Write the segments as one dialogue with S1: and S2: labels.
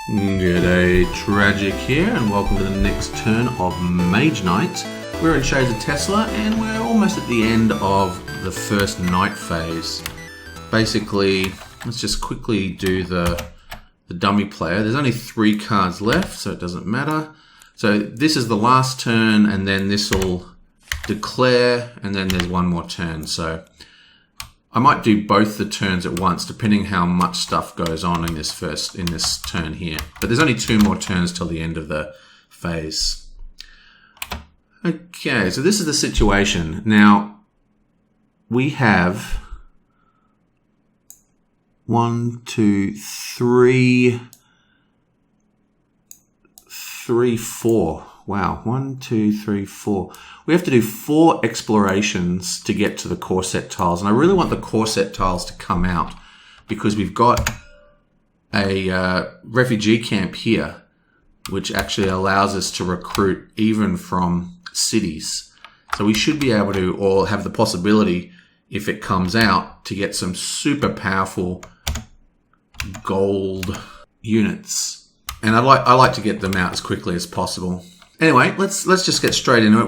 S1: G'day, Tragic here, and welcome to the next turn of Mage Night. We're in Shades of Tezla, and we're almost at the end of the first night phase. Basically, let's just quickly do the dummy player. There's only 3 cards left, so it doesn't matter. So this is the last turn, and then this will declare, and then there's one more turn. So I might do both the turns at once, depending how much stuff goes on in this turn here. But there's only 2 more turns till the end of the phase. Okay, so this is the situation. Now, we have 1, 2, 3, 4. Wow, 1, 2, 3, 4. We have to do 4 explorations to get to the core set tiles. And I really want the core set tiles to come out because we've got a refugee camp here, which actually allows us to recruit even from cities. So we should be able to, or have the possibility, if it comes out, to get some super powerful gold units. And I like to get them out as quickly as possible. Anyway, let's just get straight into it.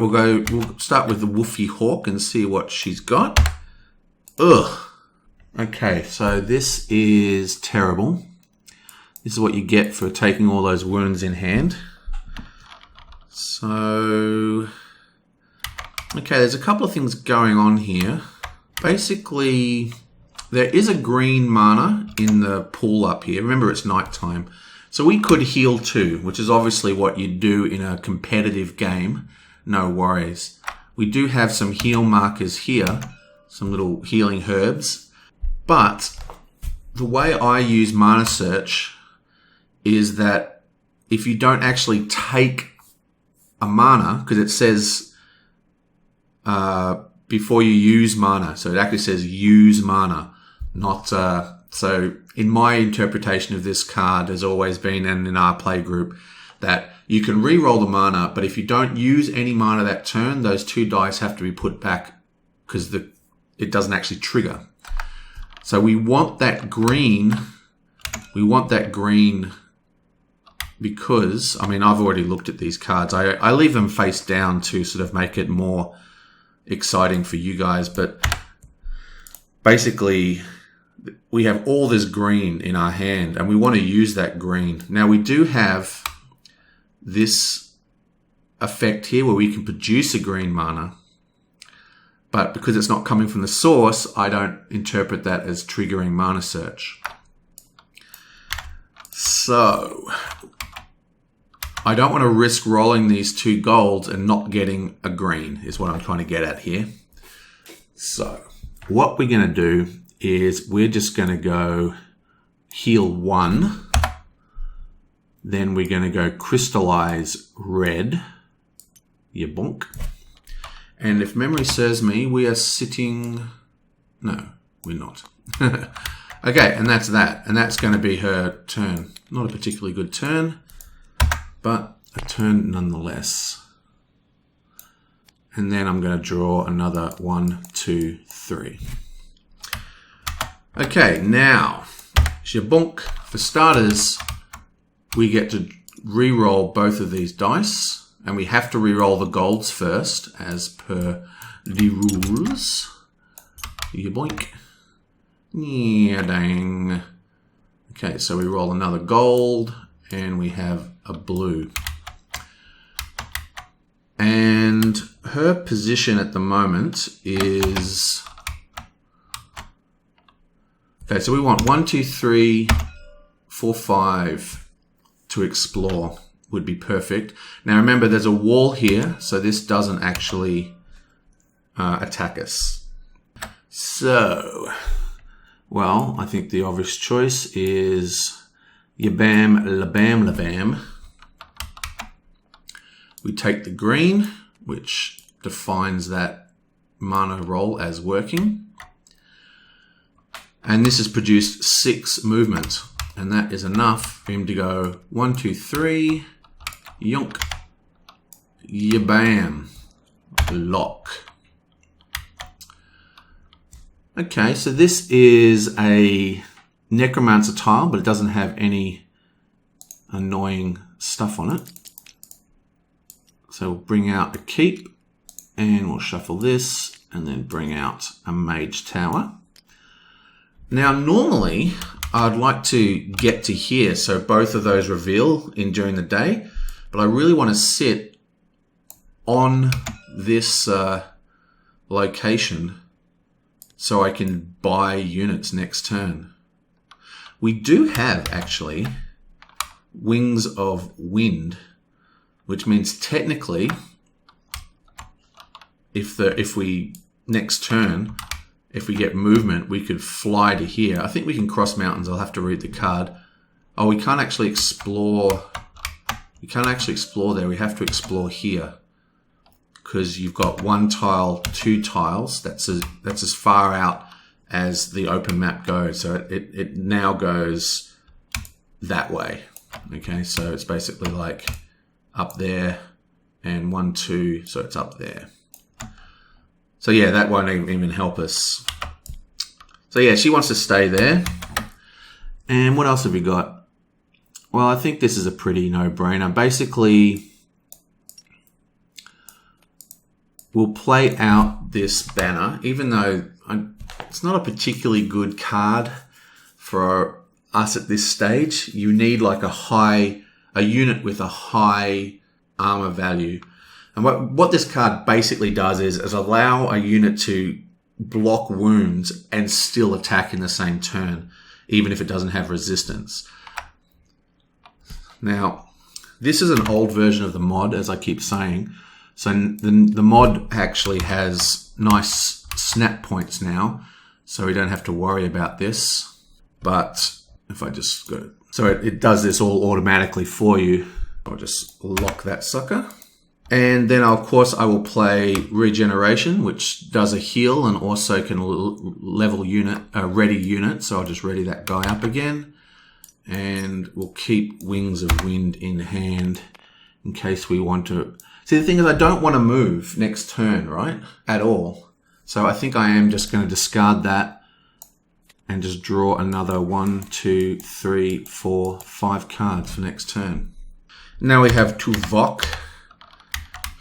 S1: We'll start with the Woofy Hawk and see what she's got. Ugh. Okay, so this is terrible. This is what you get for taking all those wounds in hand. So, okay, there's a couple of things going on here. Basically, there is a green mana in the pool up here. Remember, it's nighttime. So we could heal too, which is obviously what you do in a competitive game. No worries. We do have some heal markers here, some little healing herbs. But the way I use Mana Search is that if you don't actually take a mana, because it says before you use mana, so it actually says use mana, not so in my interpretation of this card has always been, and in our play group, that you can re-roll the mana, but if you don't use any mana that turn, those 2 dice have to be put back because it doesn't actually trigger. So we want that green. We want that green because, I mean, I've already looked at these cards. I leave them face down to sort of make it more exciting for you guys, but basically we have all this green in our hand and we want to use that green. Now we do have this effect here where we can produce a green mana, but because it's not coming from the source, I don't interpret that as triggering Mana Search. So I don't want to risk rolling these 2 golds and not getting a green is what I'm trying to get at here. So what we're going to do is we're just going to go heal 1. Then we're going to go crystallize red. Yeah, bonk. And if memory serves me, we are sitting... No, we're not. Okay, and that's that. And that's going to be her turn. Not a particularly good turn, but a turn nonetheless. And then I'm going to draw another 1, 2, 3. Okay, now, shabonk. For starters, we get to re-roll both of these dice, and we have to re-roll the golds first, as per the rules. Yaboink. Yeah, dang. Okay, so we roll another gold, and we have a blue. And her position at the moment is... Okay, so we want 1, 2, 3, 4, 5 to explore would be perfect. Now remember, there's a wall here, so this doesn't actually attack us. So, well, I think the obvious choice is yabam, labam, labam. We take the green, which defines that mana roll as working. And this has produced 6 movement. And that is enough for him to go 1, 2, 3, yonk, yabam, lock. Okay, so this is a Necromancer tile, but it doesn't have any annoying stuff on it. So we'll bring out a keep, and we'll shuffle this, and then bring out a Mage Tower. Now, normally, I'd like to get to here, so both of those reveal during the day, but I really want to sit on this location so I can buy units next turn. We do have, actually, Wings of Wind, which means technically, if we next turn, if we get movement, we could fly to here. I think we can cross mountains. I'll have to read the card. Oh, we can't actually explore. We can't actually explore there. We have to explore here because you've got 1 tile, 2 tiles. That's as far out as the open map goes. So it now goes that way. Okay, so it's basically like up there and 1, 2. So it's up there. So yeah, that won't even help us. So yeah, she wants to stay there. And what else have we got? Well, I think this is a pretty no-brainer. Basically, we'll play out this banner, even though it's not a particularly good card for us at this stage. You need like a unit with a high armor value. And what this card basically does is allow a unit to block wounds and still attack in the same turn, even if it doesn't have resistance. Now, this is an old version of the mod, as I keep saying. So the mod actually has nice snap points now, so we don't have to worry about this. But if I just go... So it does this all automatically for you. I'll just lock that sucker. And then, of course, I will play Regeneration, which does a heal and also can level ready unit. So I'll just ready that guy up again. And we'll keep Wings of Wind in hand in case we want to... See, the thing is, I don't want to move next turn, right? At all. So I think I am just going to discard that and just draw another 1, 2, 3, 4, 5 cards for next turn. Now we have Tuvok.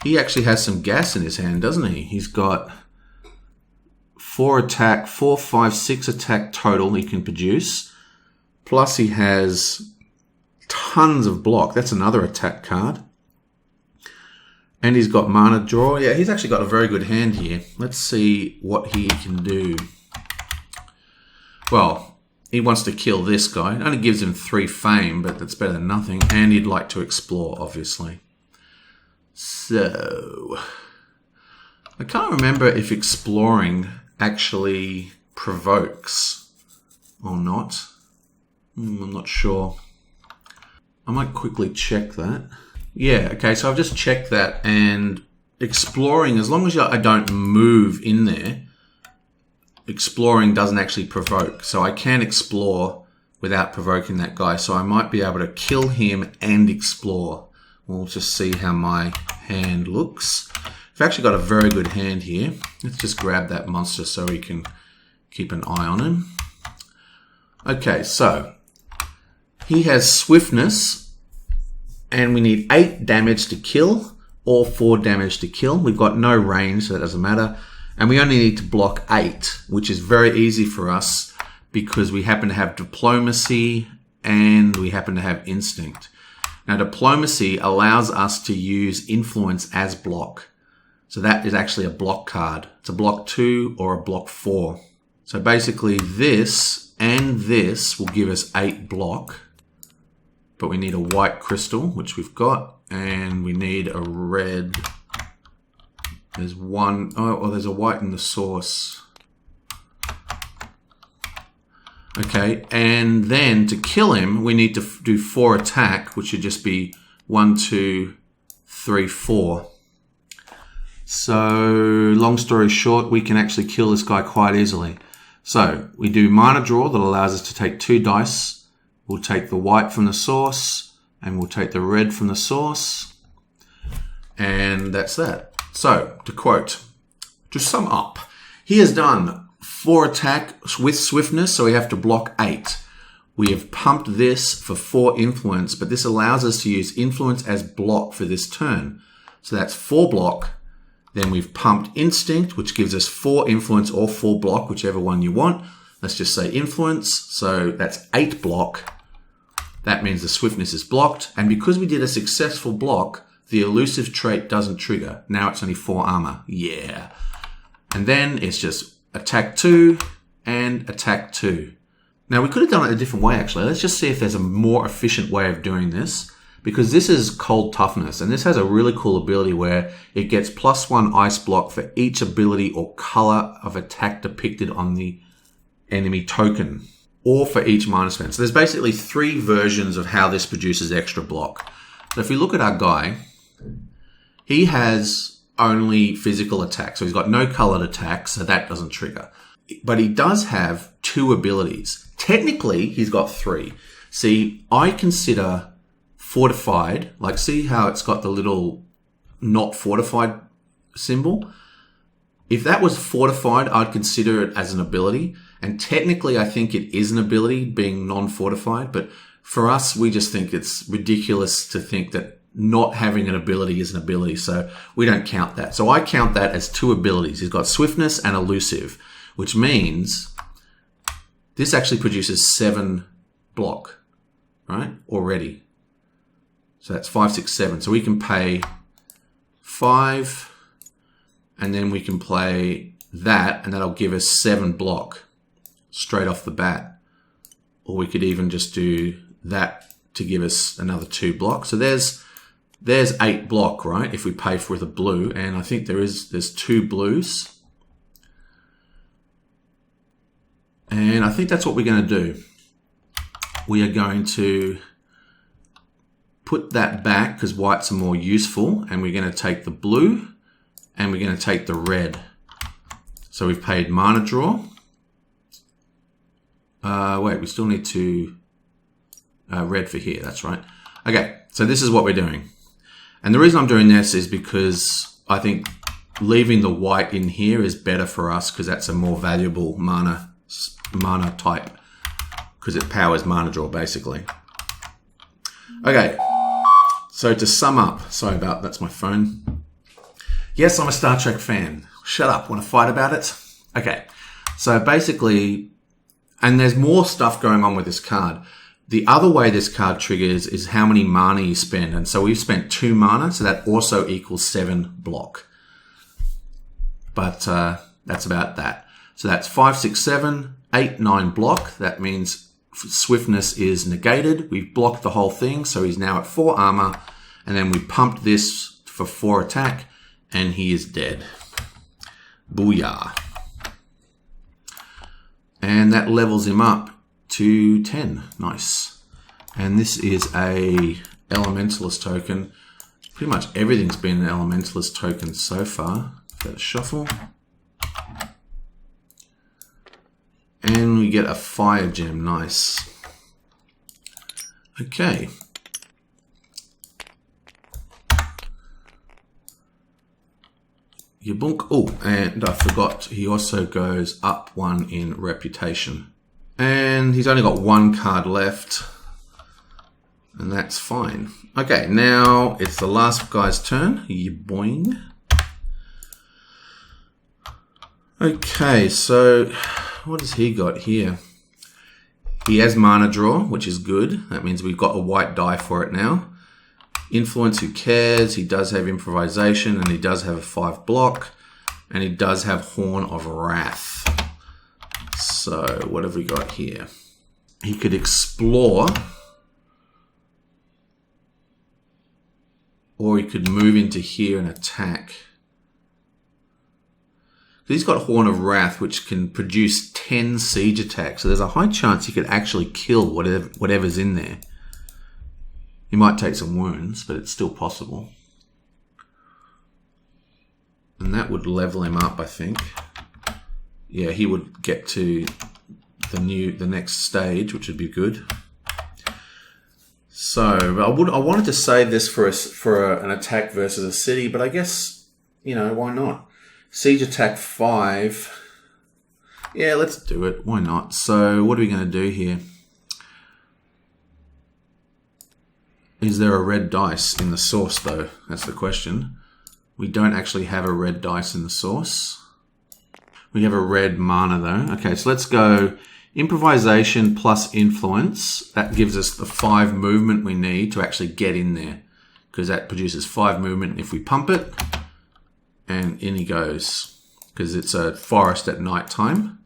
S1: He actually has some gas in his hand, doesn't he? He's got 4 attack, 4, 5, 6 attack total he can produce. Plus he has tons of block. That's another attack card. And he's got mana draw. Yeah, he's actually got a very good hand here. Let's see what he can do. Well, he wants to kill this guy. It only gives him 3 fame, but that's better than nothing. And he'd like to explore, obviously. So, I can't remember if exploring actually provokes or not. I'm not sure. I might quickly check that. Yeah, okay, so I've just checked that, and exploring, as long as I don't move in there, exploring doesn't actually provoke. So I can explore without provoking that guy. So I might be able to kill him and explore. We'll just see how my hand looks. I've actually got a very good hand here. Let's just grab that monster so we can keep an eye on him. Okay, so he has swiftness, and we need 8 damage to kill or 4 damage to kill. We've got no range, so that doesn't matter. And we only need to block 8, which is very easy for us because we happen to have diplomacy and we happen to have instinct. Now, diplomacy allows us to use influence as block. So that is actually a block card. It's a block 2 or a block 4. So basically this and this will give us 8 block. But we need a white crystal, which we've got. And we need a red. There's one. Oh, there's a white in the source. Okay, and then to kill him, we need to do 4 attack, which should just be 1, 2, 3, 4. So, long story short, we can actually kill this guy quite easily. So, we do mana draw that allows us to take 2 dice. We'll take the white from the source, and we'll take the red from the source. And that's that. So, to quote, to sum up, he has done 4 attack with swiftness, so we have to block 8. We have pumped this for 4 influence, but this allows us to use influence as block for this turn. So that's 4 block. Then we've pumped instinct, which gives us 4 influence or 4 block, whichever one you want. Let's just say influence. So that's 8 block. That means the swiftness is blocked. And because we did a successful block, the elusive trait doesn't trigger. Now it's only 4 armor. Yeah. And then it's just attack 2 and attack 2. Now, we could have done it a different way, actually. Let's just see if there's a more efficient way of doing this. Because this is cold toughness, and this has a really cool ability where it gets +1 ice block for each ability or color of attack depicted on the enemy token, or for each mana spent. So there's basically 3 versions of how this produces extra block. So if we look at our guy, he has only physical attack. So he's got no colored attack, so that doesn't trigger. But he does have 2 abilities. Technically, he's got 3. See, I consider fortified, like see how it's got the little not fortified symbol? If that was fortified, I'd consider it as an ability. And technically, I think it is an ability being non-fortified. But for us, we just think it's ridiculous to think that not having an ability is an ability. So we don't count that. So I count that as 2 abilities. He's got swiftness and elusive, which means this actually produces 7 block, right? Already. So that's 5, 6, 7. So we can pay 5, and then we can play that, and that'll give us 7 block straight off the bat. Or we could even just do that to give us another 2 block. So there's 8 block, right? If we pay for the blue, and I think there's 2 blues. And I think that's what we're going to do. We are going to put that back because whites are more useful, and we're going to take the blue and we're going to take the red. So we've paid mana draw. Wait, we still need to red for here. That's right. Okay, so this is what we're doing. And the reason I'm doing this is because I think leaving the white in here is better for us because that's a more valuable mana type because it powers mana draw basically. Okay, so to sum up, sorry about that's my phone. Yes, I'm a Star Trek fan. Shut up, want to fight about it? Okay, so basically, and there's more stuff going on with this card. The other way this card triggers is how many mana you spend. And so we've spent 2 mana, so that also equals 7 block. But that's about that. So that's 5, 6, 7, 8, 9 block. That means swiftness is negated. We've blocked the whole thing, so he's now at 4 armor. And then we pumped this for 4 attack, and he is dead. Booyah. And that levels him up to 10. Nice. And this is a Elementalist token. Pretty much everything's been an Elementalist token so far. Let's shuffle. And we get a fire gem. Nice. Okay. Yabunk. Oh, and I forgot, he also goes up 1 in reputation. And he's only got 1 card left. And that's fine. Okay, now it's the last guy's turn. Boing. Okay, so what has he got here? He has mana draw, which is good. That means we've got a white die for it now. Influence, who cares? He does have improvisation, and he does have a 5 block, and he does have Horn of Wrath. So what have we got here? He could explore, or he could move into here and attack. He's got Horn of Wrath, which can produce 10 siege attacks. So there's a high chance he could actually kill whatever's in there. He might take some wounds, but it's still possible. And that would level him up, I think. Yeah, he would get to the next stage, which would be good. So I wanted to save this for an attack versus a city, but I guess, you know, why not? Siege attack 5. Yeah, let's do it. Why not? So what are we going to do here? Is there a red dice in the source though? That's the question. We don't actually have a red dice in the source. We have a red mana though. Okay, so let's go improvisation plus influence. That gives us the 5 movement we need to actually get in there, because that produces 5 movement if we pump it. And in he goes, because it's a forest at night time.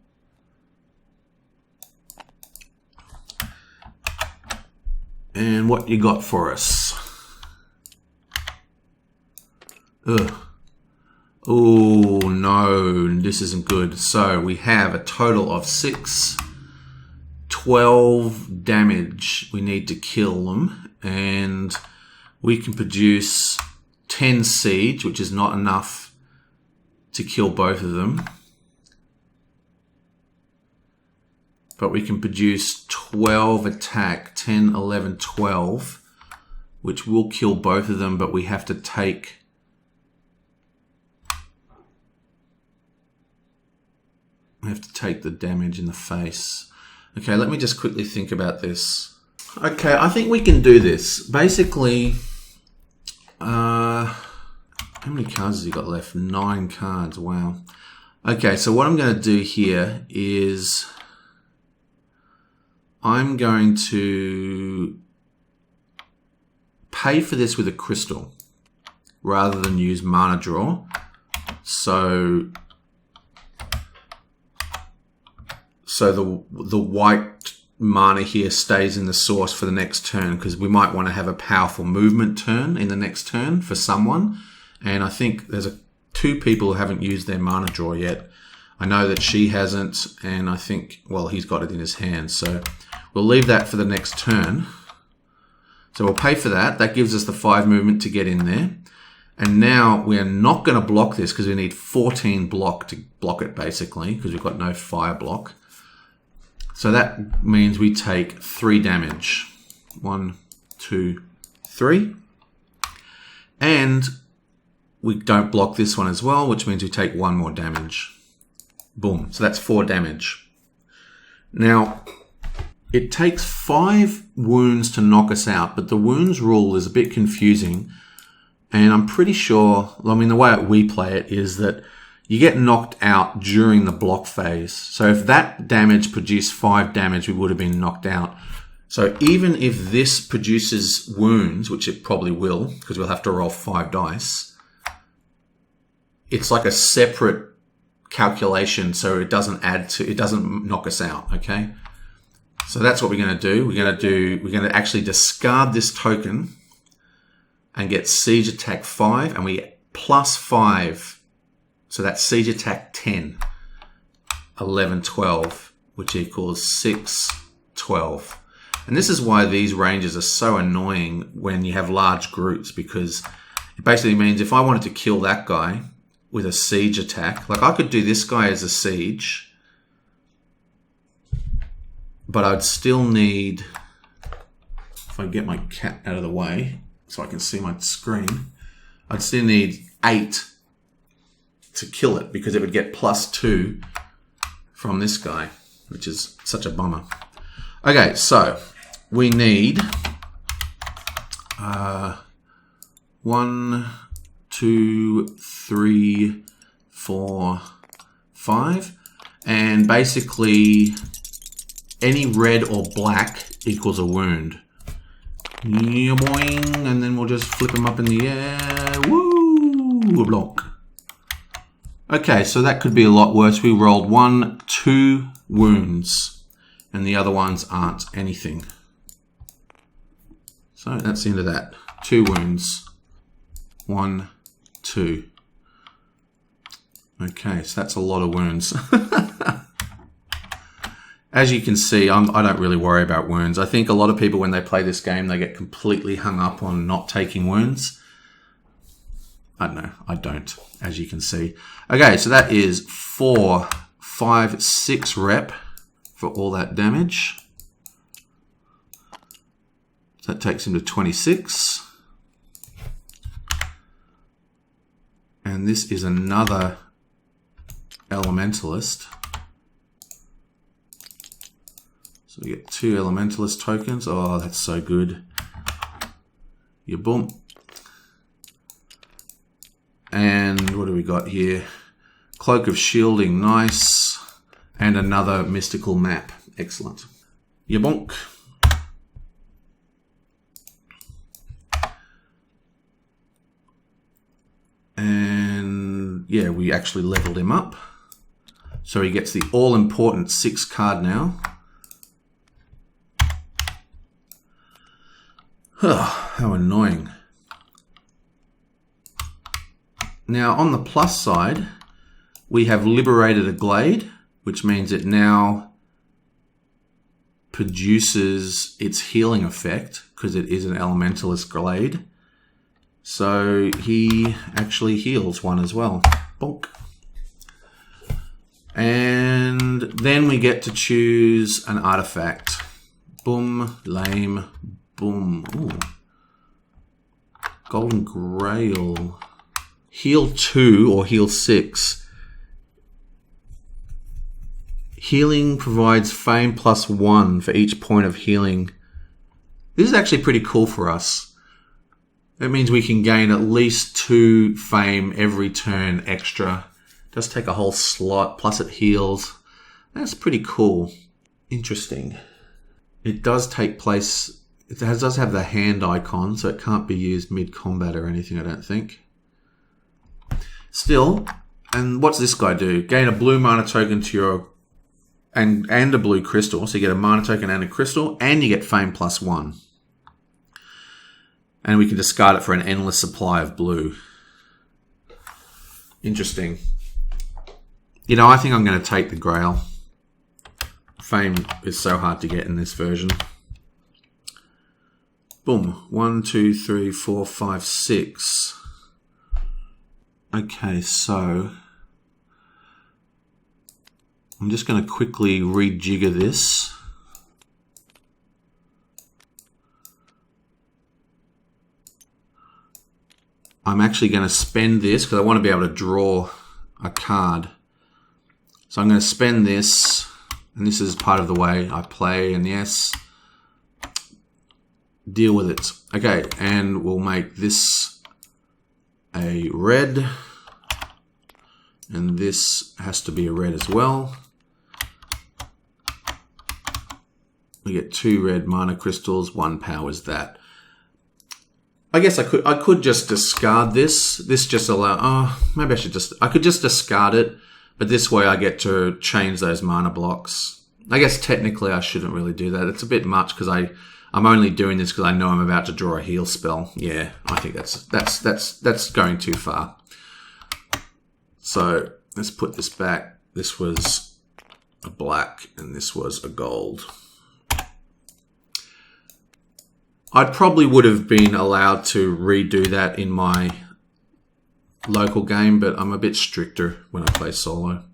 S1: And what you got for us? Ugh. Oh no, this isn't good. So we have a total of 12 damage we need to kill them. And we can produce 10 siege, which is not enough to kill both of them. But we can produce 12 attack, 10, 11, 12, which will kill both of them, but we have to take... We have to take the damage in the face. Okay, let me just quickly think about this. Okay, I think we can do this. Basically, how many cards has he got left? 9 cards, wow. Okay, so what I'm going to do here is I'm going to pay for this with a crystal rather than use mana draw. So the white mana here stays in the source for the next turn, because we might want to have a powerful movement turn in the next turn for someone. And I think there's 2 people who haven't used their mana draw yet. I know that she hasn't, and I think, well, he's got it in his hand. So we'll leave that for the next turn. So we'll pay for that. That gives us the 5 movement to get in there. And now we are not going to block this because we need 14 block to block it, basically, because we've got no fire block. So that means we take 3 damage. 1, 2, 3. And we don't block this one as well, which means we take 1 more damage. Boom. So that's 4 damage. Now, it takes 5 wounds to knock us out, but the wounds rule is a bit confusing. And I'm pretty sure, I mean, the way we play it is that you get knocked out during the block phase. So if that damage produced 5 damage, we would have been knocked out. So even if this produces wounds, which it probably will, because we'll have to roll 5 dice, it's like a separate calculation, so it doesn't knock us out, okay? So that's what we're going to do. We're going to actually discard this token and get siege attack 5, and we plus 5. So that's siege attack 10, 11, 12, which equals 6, 12. And this is why these ranges are so annoying when you have large groups, because it basically means if I wanted to kill that guy with a siege attack, like I could do this guy as a siege, but I'd still need, if I get my cat out of the way so I can see my screen, I'd still need 8 to kill it, because it would get plus 2 from this guy, which is such a bummer. Okay, so we need 1, 2, 3, 4, 5, and basically any red or black equals a wound. Boing, and then we'll just flip them up in the air. Woo! Block. Okay, so that could be a lot worse. We rolled 1, 2 wounds, and the other ones aren't anything. So that's the end of that. 2 wounds. 1, 2. Okay, so that's a lot of wounds. As you can see, I don't really worry about wounds. I think a lot of people, when they play this game, they get completely hung up on not taking wounds. I don't know. I don't, as you can see. Okay, so that is 4, 5, 6 rep for all that damage. So that takes him to 26. And this is another Elementalist. So we get 2 Elementalist tokens. Oh, that's so good. You boom. And what do we got here? Cloak of Shielding, nice. And another mystical map, excellent. You bonk. And yeah, we actually leveled him up. So he gets the all-important 6 card now. How annoying. Now, on the plus side, we have liberated a glade, which means it now produces its healing effect because it is an elementalist glade. So he actually heals 1 as well. Bonk. And then we get to choose an artifact. Boom, lame, boom. Ooh. Golden Grail. Heal 2 or heal 6. Healing provides fame +1 for each point of healing. This is actually pretty cool for us. That means we can gain at least 2 fame every turn extra. Does take a whole slot, plus it heals. That's pretty cool. Interesting. It does take place, it does have the hand icon, so it can't be used mid-combat or anything, I don't think. Still, and what's this guy do? Gain a blue mana token to your, and a blue crystal, so you get a mana token and a crystal, and you get fame +1. And we can discard it for an endless supply of blue. Interesting. You know, I think I'm going to take the Grail. Fame is so hard to get in this version. Boom. 1, 2, 3, 4, 5, 6. Okay, so I'm just going to quickly rejigger this. I'm actually going to spend this because I want to be able to draw a card. So I'm going to spend this, and this is part of the way I play, and yes, deal with it. Okay, and we'll make this a red, and this has to be a red as well. We get 2 red mana crystals, 1 powers that. I guess I could just discard this. This just maybe I could just discard it, but this way I get to change those mana blocks. I guess technically I shouldn't really do that. It's a bit much because I'm only doing this because I know I'm about to draw a heal spell. Yeah, I think that's going too far. So let's put this back. This was a black and this was a gold. I probably would have been allowed to redo that in my local game, but I'm a bit stricter when I play solo.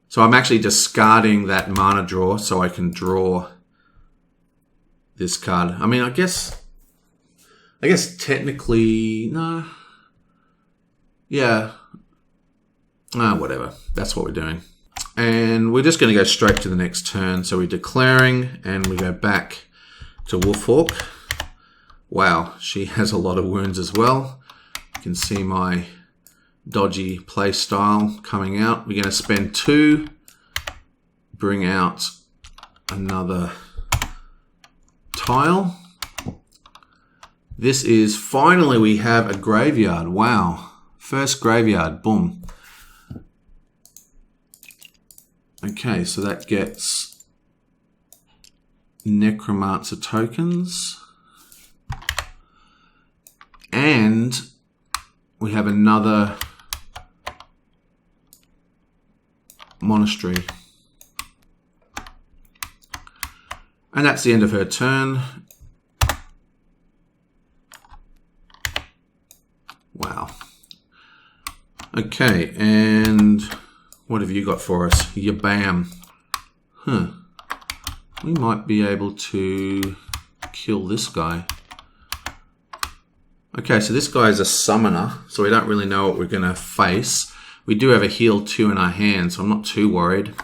S1: So I'm actually discarding that mana draw so I can draw this card. I mean, I guess technically, no. Yeah. Whatever. That's what we're doing. And we're just going to go straight to the next turn. So we're declaring and we go back to Wolfhawk. Wow, she has a lot of wounds as well. You can see my dodgy play style coming out. We're going to spend 2, bring out another tile. This is finally we have a graveyard. Wow, first graveyard, boom. Okay, so that gets Necromancer tokens. And we have another monastery. And that's the end of her turn. Wow. Okay, and what have you got for us? Yabam. Huh. We might be able to kill this guy. Okay, so this guy is a summoner, so we don't really know what we're going to face. We do have a heal 2 in our hand, so I'm not too worried.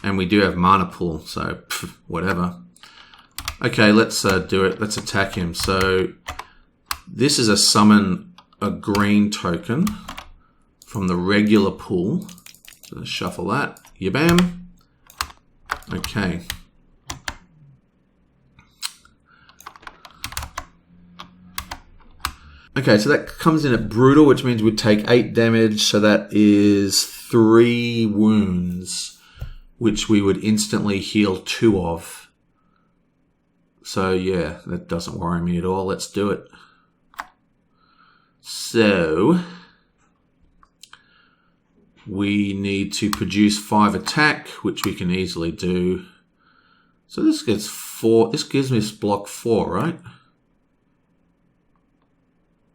S1: And we do have mana pool, so whatever. Okay, let's do it. Let's attack him. So this is a summon a green token from the regular pool. So let's shuffle that. Yabam. Okay. Okay, so that comes in at brutal, which means we'd take 8 damage. So that is 3 wounds, which we would instantly heal 2 of. So yeah, that doesn't worry me at all. Let's do it. So we need to produce 5 attack, which we can easily do. So this gets 4. This gives me block 4, right?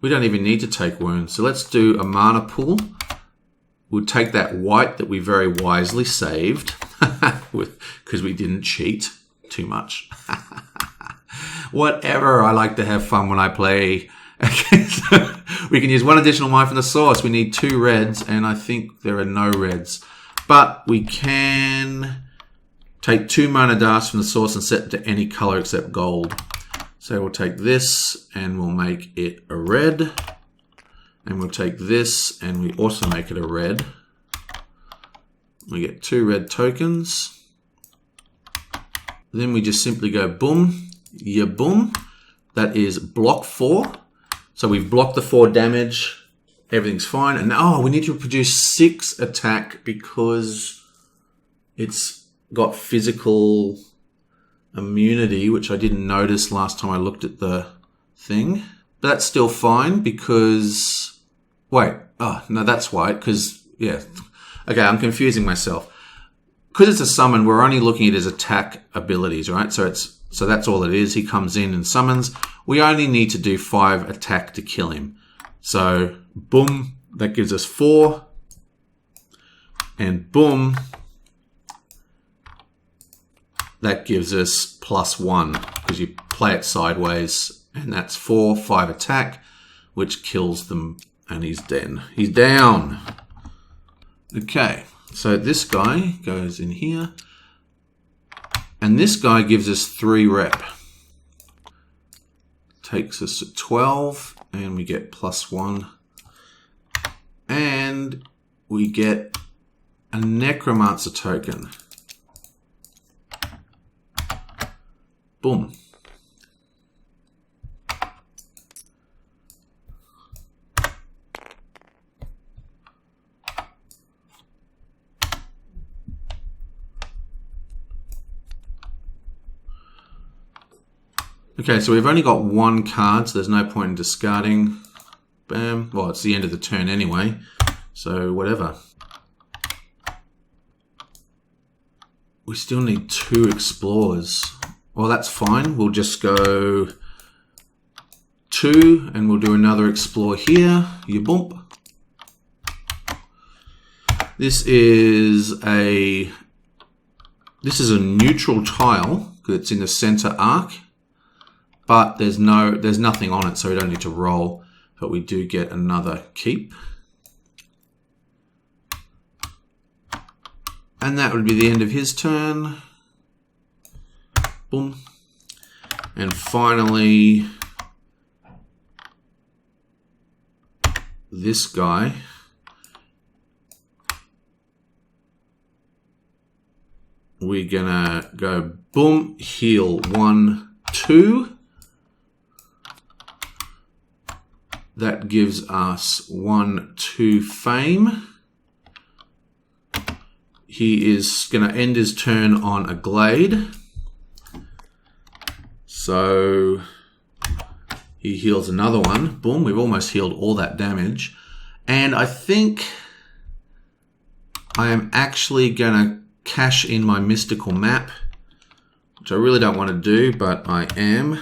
S1: We don't even need to take wounds. So let's do a mana pool. We'll take that white that we very wisely saved because we didn't cheat too much. Whatever. I like to have fun when I play. Okay, so we can use 1 additional mine from the source. We need 2 reds, and I think there are no reds. But we can take 2 mana dust from the source and set it to any color except gold. So we'll take this and we'll make it a red. And we'll take this and we also make it a red. We get 2 red tokens. Then we just simply go boom, yeah boom. That is block 4. So we've blocked the 4 damage. Everything's fine. And oh, we need to produce 6 attack because it's got physical immunity, which I didn't notice last time I looked at the thing. But that's still fine because... Wait. Oh, no, that's why. Because, yeah. Okay, I'm confusing myself. Because it's a summon, we're only looking at his attack abilities, right? So that's all it is. He comes in and summons. We only need to do 5 attack to kill him. So, boom. That gives us 4. And boom. That gives us +1 because you play it sideways, and that's 4, 5 attack, which kills them, and he's dead. He's down. Okay, so this guy goes in here, and this guy gives us 3 rep. Takes us to 12, and we get +1, and we get a Necromancer token. Boom. Okay, so we've only got 1 card, so there's no point in discarding. Bam. Well, it's the end of the turn anyway, so whatever. We still need 2 explorers. Well, that's fine. We'll just go 2 and we'll do another explore here. You bump. This is a neutral tile because it's in the center arc, but there's nothing on it, so we don't need to roll, but we do get another keep. And that would be the end of his turn. Boom. And finally, this guy. We're gonna go boom, heal 1, 2. That gives us 1, 2 fame. He is gonna end his turn on a glade. So he heals another 1. Boom, we've almost healed all that damage. And I think I am actually going to cash in my mystical map, which I really don't want to do, but I am.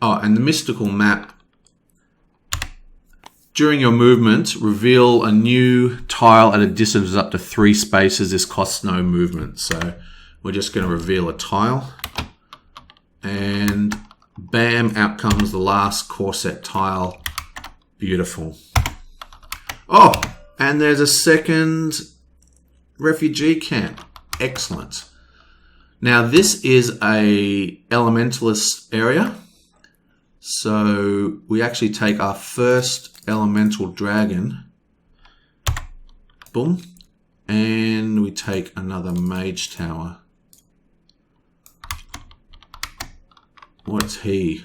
S1: Oh, and the mystical map. During your movement, reveal a new tile at a distance of up to 3 spaces. This costs no movement. So we're just going to reveal a tile. And bam, out comes the last core set tile. Beautiful. Oh, and there's a second refugee camp. Excellent. Now this is a elementalist area. So we actually take our first elemental dragon. Boom. And we take another mage tower. What's he?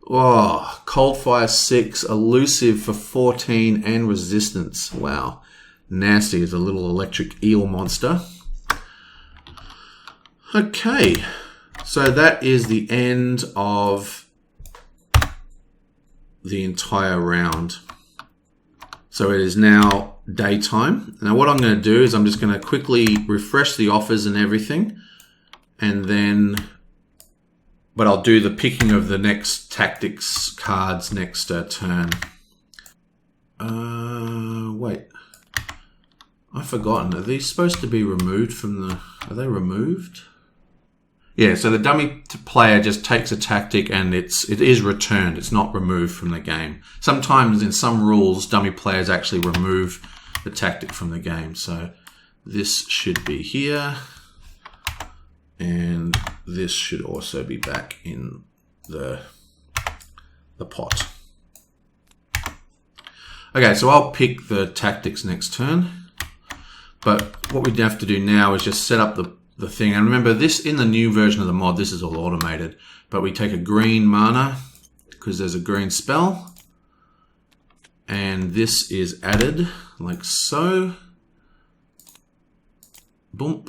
S1: Oh, Coldfire 6, elusive for 14 and resistance. Wow. Nasty as a little electric eel monster. Okay. So that is the end of the entire round. So it is now daytime. Now what I'm going to do is I'm just going to quickly refresh the offers and everything. And then... but I'll do the picking of the next tactics cards next turn. Wait. I've forgotten. Are these supposed to be removed from the... are they removed? Yeah, so the dummy player just takes a tactic and it is returned. It's not removed from the game. Sometimes in some rules, dummy players actually remove the tactic from the game. So this should be here. And this should also be back in the pot. Okay, so I'll pick the tactics next turn. But what we have to do now is just set up the thing. And remember, this in the new version of the mod, this is all automated. But we take a green mana, because there's a green spell. And this is added, like so. Boom.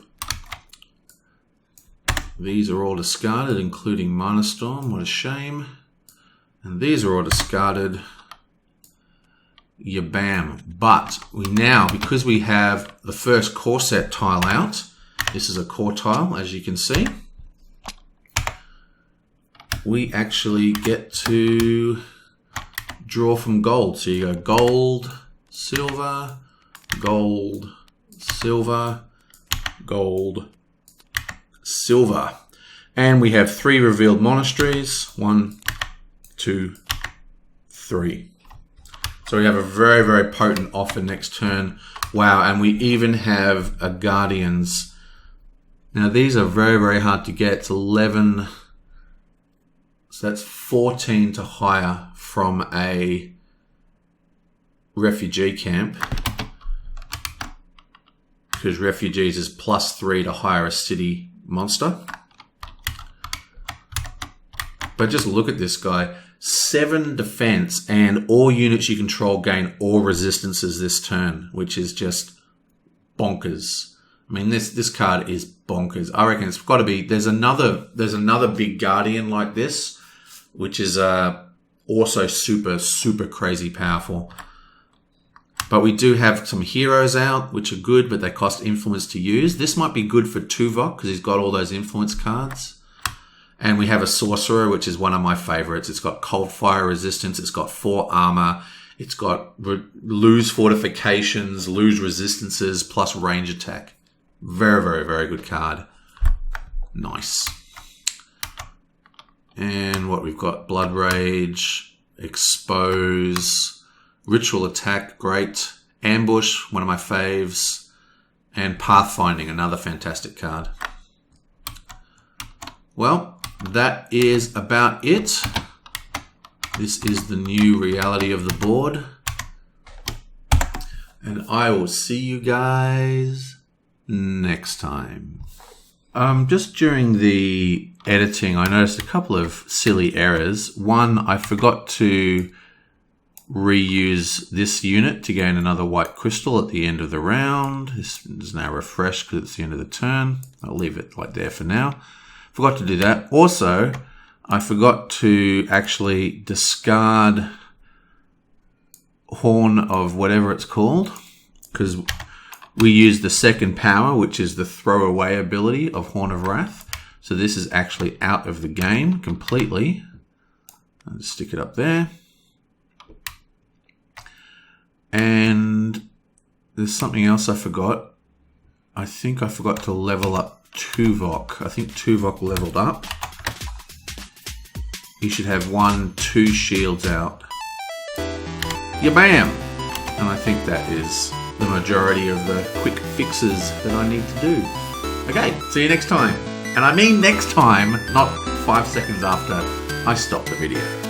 S1: These are all discarded, including Mana Storm. What a shame. And these are all discarded. Yabam. But we now, because we have the first core set tile out, this is a core tile, as you can see, we actually get to draw from gold. So you go gold, silver, gold, silver, gold, silver. And we have 3 revealed monasteries. 1, 2, 3. So we have a very, very potent offer next turn. Wow, and we even have a Guardians. Now these are very, very hard to get. It's 11. So that's 14 to hire from a refugee camp. Because refugees is +3 to hire a city monster. But just look at this guy. 7 defense, and all units you control gain all resistances this turn, which is just bonkers. I mean, this card is bonkers. I reckon it's got to be. There's another big Guardian like this, which is also super crazy powerful. But we do have some heroes out, which are good, but they cost influence to use. This might be good for Tuvok because he's got all those influence cards. And we have a sorcerer, which is one of my favorites. It's got cold fire resistance. It's got 4 armor. It's got lose fortifications, lose resistances, plus range attack. Very good card. Nice. And what we've got, Blood Rage, Expose, Ritual Attack, great. Ambush, one of my faves. And Pathfinding, another fantastic card. Well, that is about it. This is the new reality of the board. And I will see you guys next time. Just during the editing, I noticed a couple of silly errors. One, I forgot to reuse this unit to gain another white crystal at the end of the round. This is now refreshed because it's the end of the turn. I'll leave it like there for now. Forgot to do that. Also, I forgot to actually discard Horn of whatever it's called, because we use the second power, which is the throwaway ability of Horn of Wrath. So this is actually out of the game completely. I'll just stick it up there. And there's something else I forgot. I think I forgot to level up Tuvok. I think Tuvok leveled up. He should have 1, 2 shields out. Yeah, bam! And I think that is the majority of the quick fixes that I need to do. Okay, see you next time. And I mean next time, not 5 seconds after I stop the video.